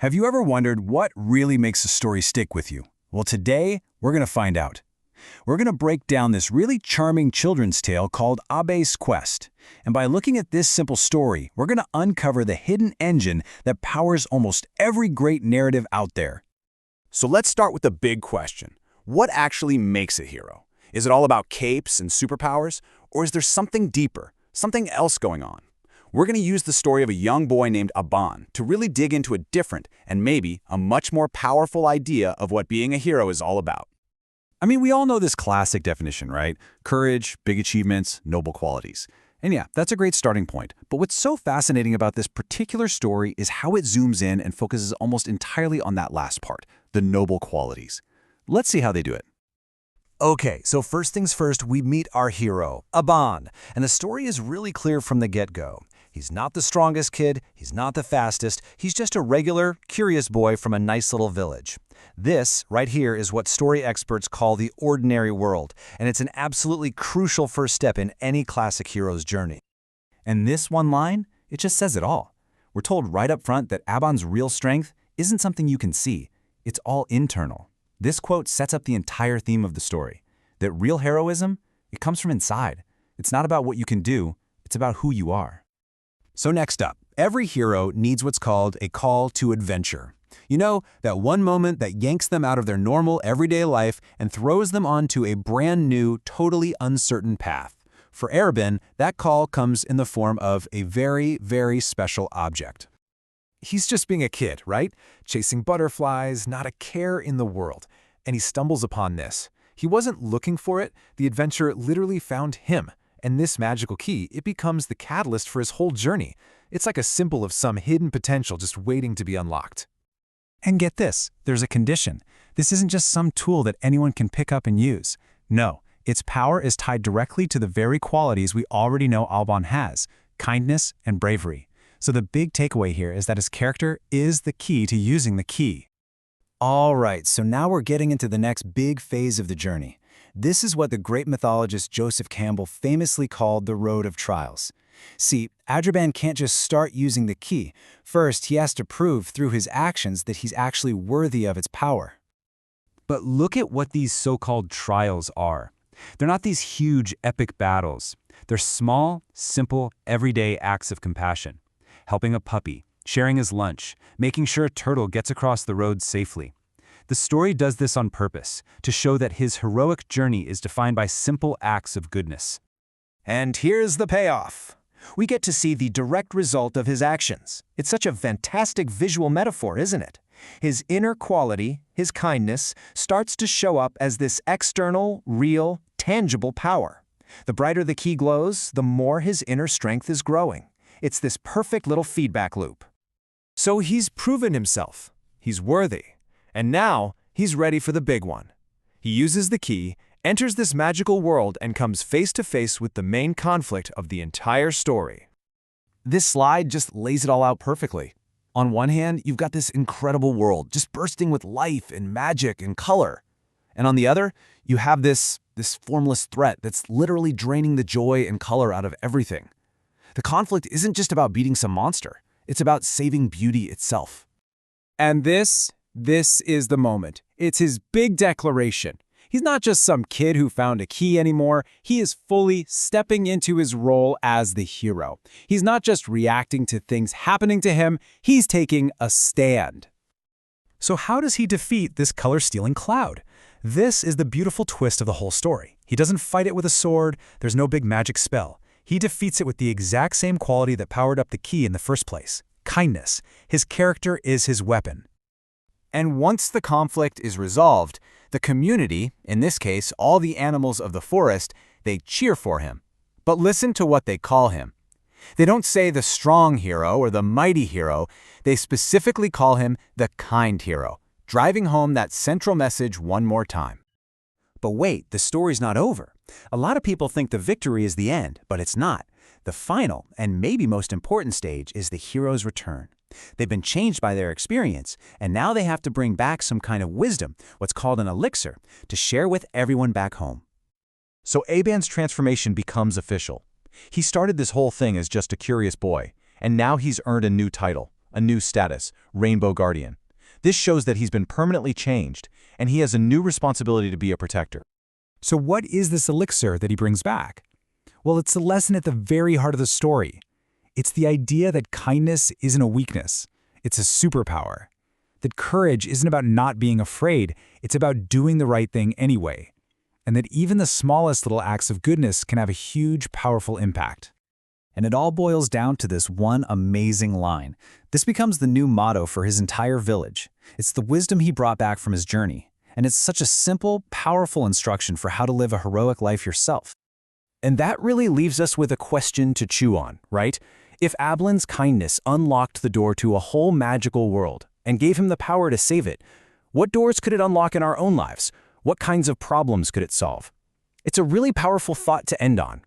Have you ever wondered what really makes a story stick with you? Well, today, we're going to find out. We're going to break down this really charming children's tale called Abe's Quest. And by looking at this simple story, we're going to uncover the hidden engine that powers almost every great narrative out there. So let's start with the big question. What actually makes a hero? Is it all about capes and superpowers? Or is there something deeper, something else going on? We're going to use the story of a young boy named Aban to really dig into a different and maybe a much more powerful idea of what being a hero is all about. I mean, we all know this classic definition, right? Courage, big achievements, noble qualities. And yeah, that's a great starting point. But what's so fascinating about this particular story is how it zooms in and focuses almost entirely on that last part, the noble qualities. Let's see how they do it. Okay, so first things first, we meet our hero, Aban, and the story is really clear from the get-go. He's not the strongest kid, he's not the fastest, he's just a regular, curious boy from a nice little village. This, right here, is what story experts call the ordinary world, and it's an absolutely crucial first step in any classic hero's journey. And this one line, it just says it all. We're told right up front that Aban's real strength isn't something you can see. It's all internal. This quote sets up the entire theme of the story, that real heroism, it comes from inside. It's not about what you can do, it's about who you are. So next up, every hero needs what's called a call to adventure. You know, that one moment that yanks them out of their normal everyday life and throws them onto a brand new, totally uncertain path. For Arabin, that call comes in the form of a very, very special object. He's just being a kid, right? Chasing butterflies, not a care in the world. And he stumbles upon this. He wasn't looking for it, the adventure literally found him. And this magical key, it becomes the catalyst for his whole journey. It's like a symbol of some hidden potential just waiting to be unlocked. And get this, there's a condition. This isn't just some tool that anyone can pick up and use. No, its power is tied directly to the very qualities we already know Aban has, kindness and bravery. So the big takeaway here is that his character is the key to using the key. All right, so now we're getting into the next big phase of the journey. This is what the great mythologist Joseph Campbell famously called the Road of Trials. See, Adraban can't just start using the key. First, he has to prove through his actions that he's actually worthy of its power. But look at what these so-called trials are. They're not these huge, epic battles. They're small, simple, everyday acts of compassion. Helping a puppy, sharing his lunch, making sure a turtle gets across the road safely. The story does this on purpose, to show that his heroic journey is defined by simple acts of goodness. And here's the payoff. We get to see the direct result of his actions. It's such a fantastic visual metaphor, isn't it? His inner quality, his kindness, starts to show up as this external, real, tangible power. The brighter the key glows, the more his inner strength is growing. It's this perfect little feedback loop. So he's proven himself. He's worthy. And now, he's ready for the big one. He uses the key, enters this magical world, and comes face to face with the main conflict of the entire story. This slide just lays it all out perfectly. On one hand, you've got this incredible world, just bursting with life and magic and color. And on the other, you have this formless threat that's literally draining the joy and color out of everything. The conflict isn't just about beating some monster. It's about saving beauty itself. And this is the moment. It's his big declaration. He's not just some kid who found a key anymore. He is fully stepping into his role as the hero. He's not just reacting to things happening to him. He's taking a stand. So how does he defeat this color-stealing cloud? This is the beautiful twist of the whole story. He doesn't fight it with a sword. There's no big magic spell. He defeats it with the exact same quality that powered up the key in the first place, kindness. His character is his weapon. And once the conflict is resolved, the community, in this case all the animals of the forest, they cheer for him. But listen to what they call him. They don't say the strong hero or the mighty hero, they specifically call him the kind hero, driving home that central message one more time. But wait, the story's not over. A lot of people think the victory is the end, but it's not. The final, and maybe most important stage, is the hero's return. They've been changed by their experience, and now they have to bring back some kind of wisdom, what's called an elixir, to share with everyone back home. So Aban's transformation becomes official. He started this whole thing as just a curious boy, and now he's earned a new title, a new status, Rainbow Guardian. This shows that he's been permanently changed, and he has a new responsibility to be a protector. So what is this elixir that he brings back? Well, it's the lesson at the very heart of the story. It's the idea that kindness isn't a weakness. It's a superpower. That courage isn't about not being afraid, it's about doing the right thing anyway. And that even the smallest little acts of goodness can have a huge, powerful impact. And it all boils down to this one amazing line. This becomes the new motto for his entire village. It's the wisdom he brought back from his journey. And it's such a simple, powerful instruction for how to live a heroic life yourself. And that really leaves us with a question to chew on, right? If Ablin's kindness unlocked the door to a whole magical world and gave him the power to save it, what doors could it unlock in our own lives? What kinds of problems could it solve? It's a really powerful thought to end on,